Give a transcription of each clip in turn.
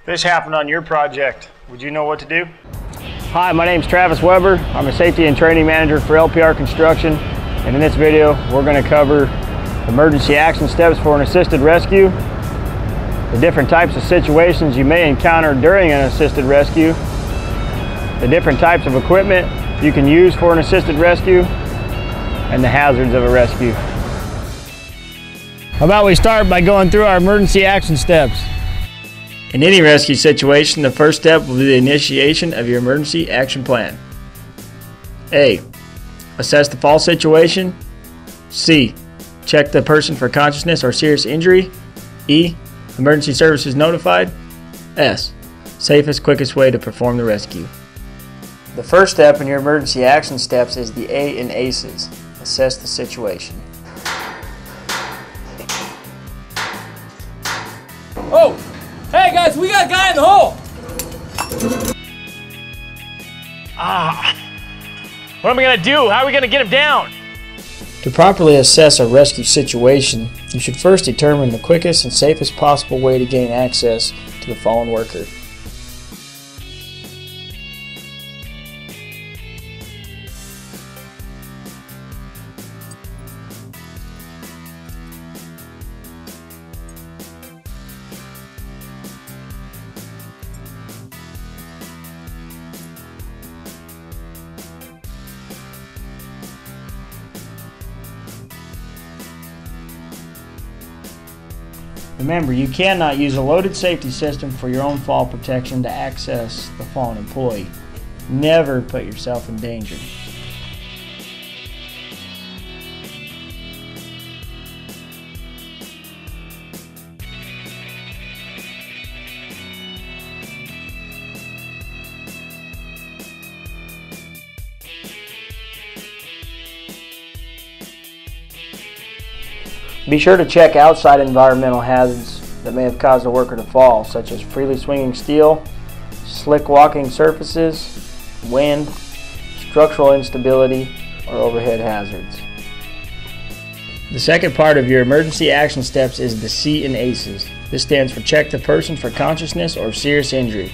this happened on your project, would you know what to do? Hi, my name is Travis Weber. I'm a safety and training manager for LPR Construction. And in this video, we're going to cover emergency action steps for an assisted rescue, the different types of situations you may encounter during an assisted rescue, the different types of equipment you can use for an assisted rescue, and the hazards of a rescue. How about we start by going through our emergency action steps? In any rescue situation, the first step will be the initiation of your emergency action plan. A. Assess the fall situation. C. Check the person for consciousness or serious injury. E. Emergency services notified. S. Safest, quickest way to perform the rescue. The first step in your emergency action steps is the A in ACEs. Assess the situation. Oh! Hey guys, we got a guy in the hole! What am I gonna do? How are we gonna get him down? To properly assess a rescue situation, you should first determine the quickest and safest possible way to gain access to the fallen worker. Remember, you cannot use a loaded safety system for your own fall protection to access the fallen employee. Never put yourself in danger. Be sure to check outside environmental hazards that may have caused the worker to fall, such as freely swinging steel, slick walking surfaces, wind, structural instability, or overhead hazards. The second part of your emergency action steps is the C in ACEs. This stands for check the person for consciousness or serious injury.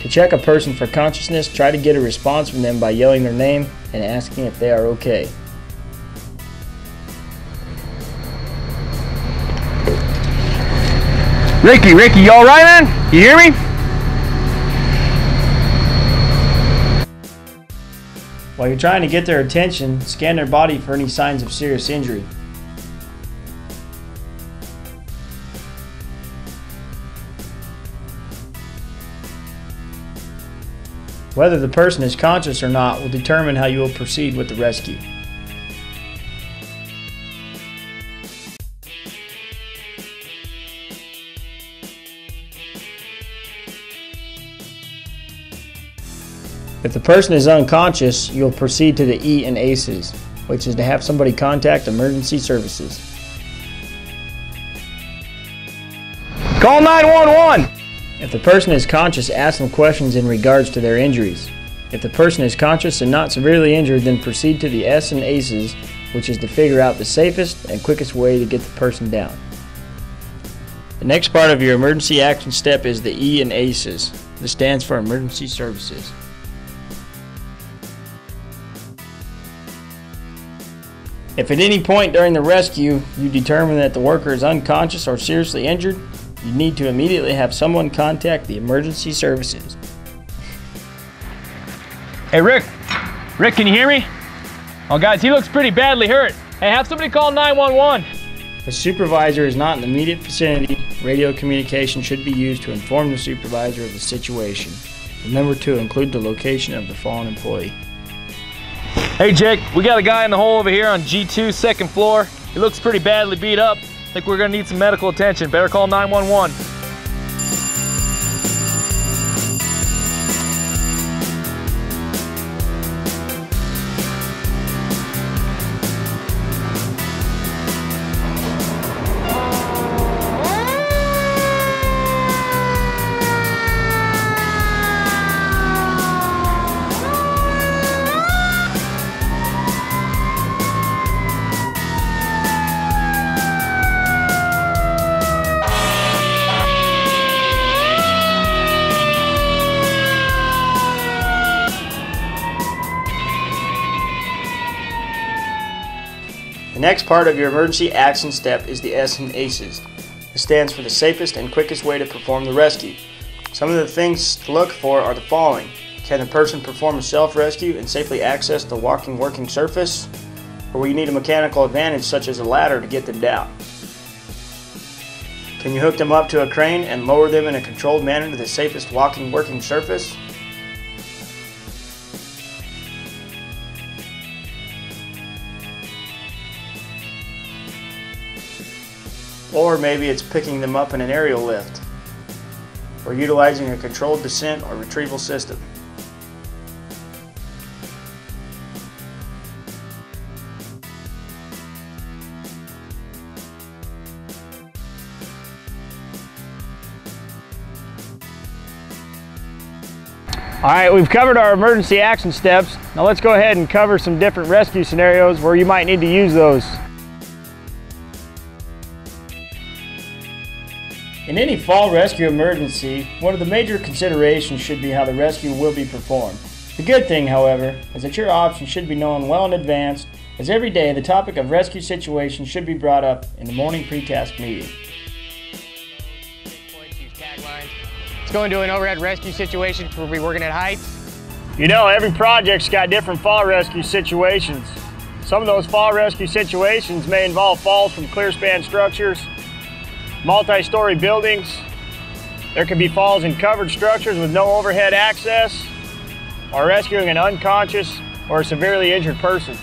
To check a person for consciousness, try to get a response from them by yelling their name and asking if they are okay. Ricky, you alright, man? You hear me? While you're trying to get their attention, scan their body for any signs of serious injury. Whether the person is conscious or not will determine how you will proceed with the rescue. If the person is unconscious, you'll proceed to the E in ACEs, which is to have somebody contact emergency services. Call 911! If the person is conscious, ask them questions in regards to their injuries. If the person is conscious and not severely injured, then proceed to the S in ACEs, which is to figure out the safest and quickest way to get the person down. The next part of your emergency action step is the E in ACEs. This stands for emergency services. If at any point during the rescue you determine that the worker is unconscious or seriously injured, you need to immediately have someone contact the emergency services. Hey Rick, can you hear me? Oh guys, he looks pretty badly hurt. Hey, have somebody call 911. If a supervisor is not in the immediate vicinity, radio communication should be used to inform the supervisor of the situation. Remember to include the location of the fallen employee. Hey Jake, we got a guy in the hole over here on G2, second floor. He looks pretty badly beat up. I think we're gonna need some medical attention. Better call 911. The next part of your emergency action step is the S in ACES. It stands for the safest and quickest way to perform the rescue. Some of the things to look for are the following. Can the person perform a self-rescue and safely access the walking working surface? Or will you need a mechanical advantage such as a ladder to get them down? Can you hook them up to a crane and lower them in a controlled manner to the safest walking working surface? Or maybe it's picking them up in an aerial lift, or utilizing a controlled descent or retrieval system. Alright, we've covered our emergency action steps. Now let's go ahead and cover some different rescue scenarios where you might need to use those. In any fall rescue emergency, one of the major considerations should be how the rescue will be performed. The good thing, however, is that your options should be known well in advance, as every day the topic of rescue situations should be brought up in the morning pre-task meeting. Let's go into an overhead rescue situation. We'll be working at heights. You know, every project's got different fall rescue situations. Some of those fall rescue situations may involve falls from clear span structures, multi-story buildings. There could be falls in covered structures with no overhead access, or rescuing an unconscious or severely injured person.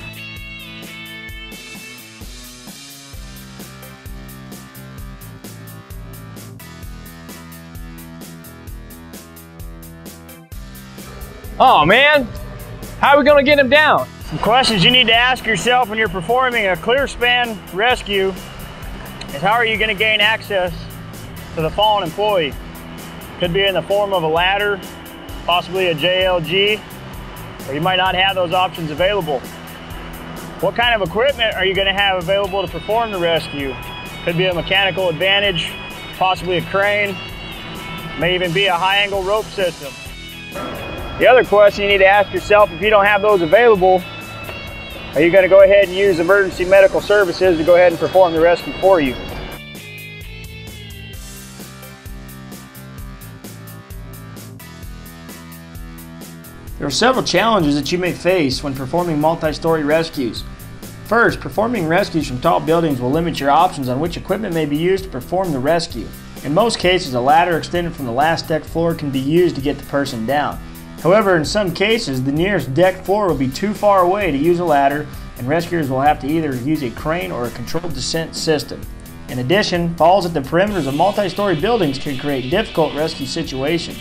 Oh man, how are we gonna get him down? Some questions you need to ask yourself when you're performing a clear span rescue is how are you going to gain access to the fallen employee? Could be in the form of a ladder, possibly a JLG, or you might not have those options available. What kind of equipment are you going to have available to perform the rescue? Could be a mechanical advantage, possibly a crane, may even be a high angle rope system. The other question you need to ask yourself, if you don't have those available, are you going to go ahead and use emergency medical services to go ahead and perform the rescue for you? There are several challenges that you may face when performing multi-story rescues. First, performing rescues from tall buildings will limit your options on which equipment may be used to perform the rescue. In most cases, a ladder extended from the last deck floor can be used to get the person down. However, in some cases, the nearest deck floor will be too far away to use a ladder, and rescuers will have to either use a crane or a controlled descent system. In addition, falls at the perimeters of multi-story buildings can create difficult rescue situations.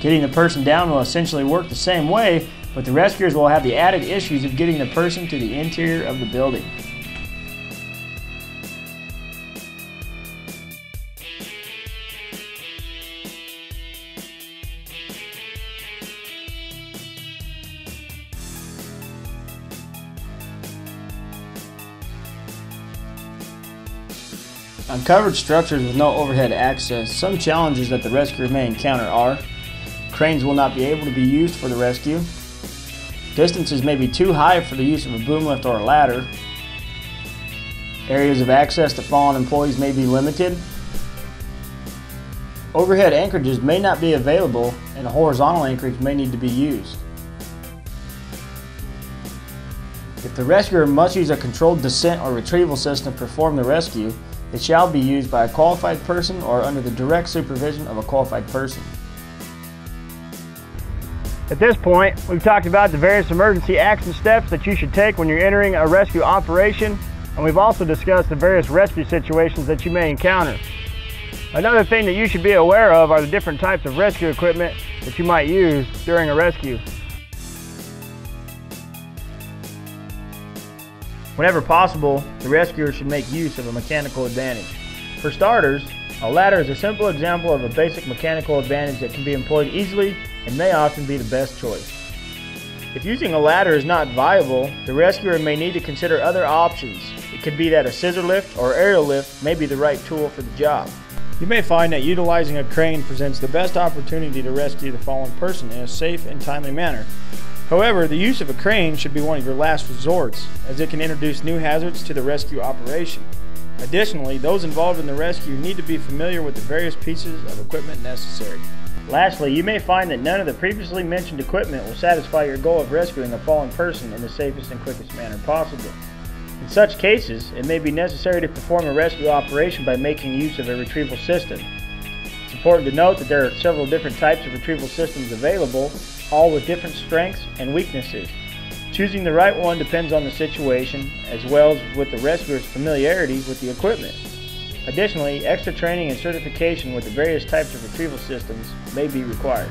Getting the person down will essentially work the same way, but the rescuers will have the added issues of getting the person to the interior of the building. On covered structures with no overhead access, some challenges that the rescuer may encounter are: cranes will not be able to be used for the rescue, distances may be too high for the use of a boom lift or a ladder, areas of access to fallen employees may be limited, overhead anchorages may not be available, and a horizontal anchorage may need to be used. If the rescuer must use a controlled descent or retrieval system to perform the rescue, it shall be used by a qualified person or under the direct supervision of a qualified person. At this point, we've talked about the various emergency action steps that you should take when you're entering a rescue operation, and we've also discussed the various rescue situations that you may encounter. Another thing that you should be aware of are the different types of rescue equipment that you might use during a rescue. Whenever possible, the rescuer should make use of a mechanical advantage. For starters, a ladder is a simple example of a basic mechanical advantage that can be employed easily and may often be the best choice. If using a ladder is not viable, the rescuer may need to consider other options. It could be that a scissor lift or aerial lift may be the right tool for the job. You may find that utilizing a crane presents the best opportunity to rescue the fallen person in a safe and timely manner. However, the use of a crane should be one of your last resorts, as it can introduce new hazards to the rescue operation. Additionally, those involved in the rescue need to be familiar with the various pieces of equipment necessary. Lastly, you may find that none of the previously mentioned equipment will satisfy your goal of rescuing a fallen person in the safest and quickest manner possible. In such cases, it may be necessary to perform a rescue operation by making use of a retrieval system. It's important to note that there are several different types of retrieval systems available, all with different strengths and weaknesses. Choosing the right one depends on the situation, as well as with the rescuer's familiarity with the equipment. Additionally, extra training and certification with the various types of retrieval systems may be required.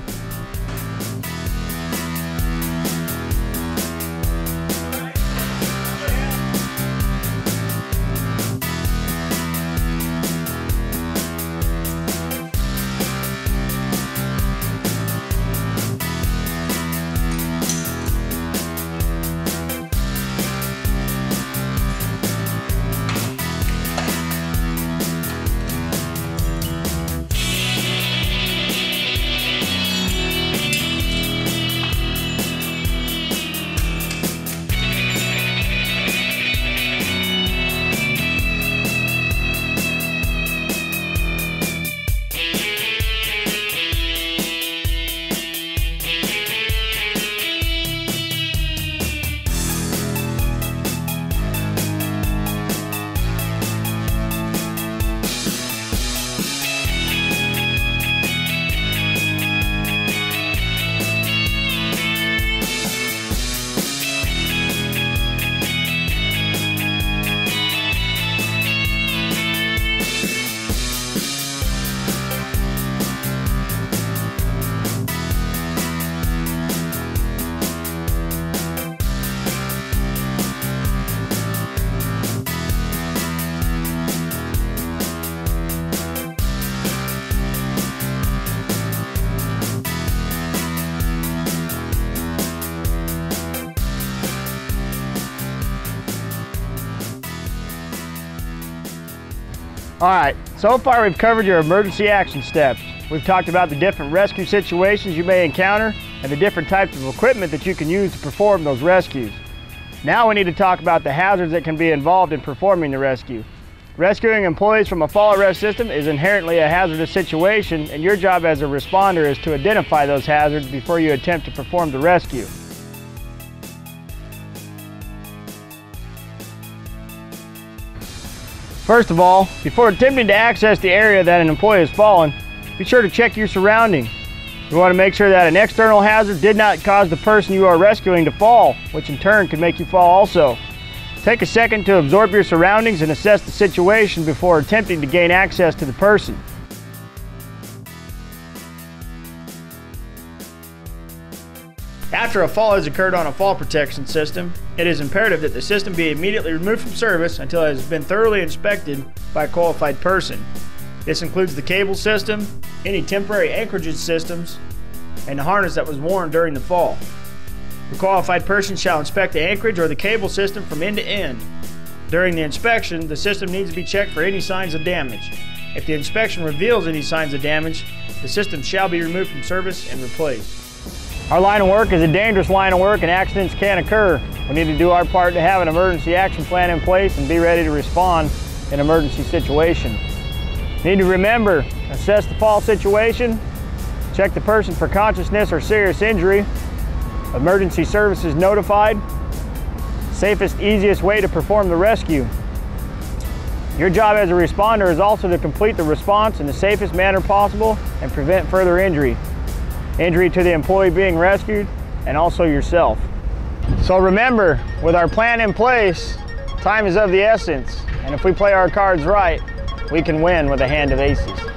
Alright, so far we've covered your emergency action steps. We've talked about the different rescue situations you may encounter and the different types of equipment that you can use to perform those rescues. Now we need to talk about the hazards that can be involved in performing the rescue. Rescuing employees from a fall arrest system is inherently a hazardous situation, and your job as a responder is to identify those hazards before you attempt to perform the rescue. First of all, before attempting to access the area that an employee has fallen, be sure to check your surroundings. You want to make sure that an external hazard did not cause the person you are rescuing to fall, which in turn could make you fall also. Take a second to absorb your surroundings and assess the situation before attempting to gain access to the person. After a fall has occurred on a fall protection system, it is imperative that the system be immediately removed from service until it has been thoroughly inspected by a qualified person. This includes the cable system, any temporary anchorage systems, and the harness that was worn during the fall. The qualified person shall inspect the anchorage or the cable system from end to end. During the inspection, the system needs to be checked for any signs of damage. If the inspection reveals any signs of damage, the system shall be removed from service and replaced. Our line of work is a dangerous line of work and accidents can occur. We need to do our part to have an emergency action plan in place and be ready to respond in an emergency situation. Need to remember, assess the fall situation, check the person for consciousness or serious injury, emergency services notified, safest, easiest way to perform the rescue. Your job as a responder is also to complete the response in the safest manner possible and prevent further injury to the employee being rescued and also yourself. So remember, with our plan in place, time is of the essence, and if we play our cards right, we can win with a hand of aces.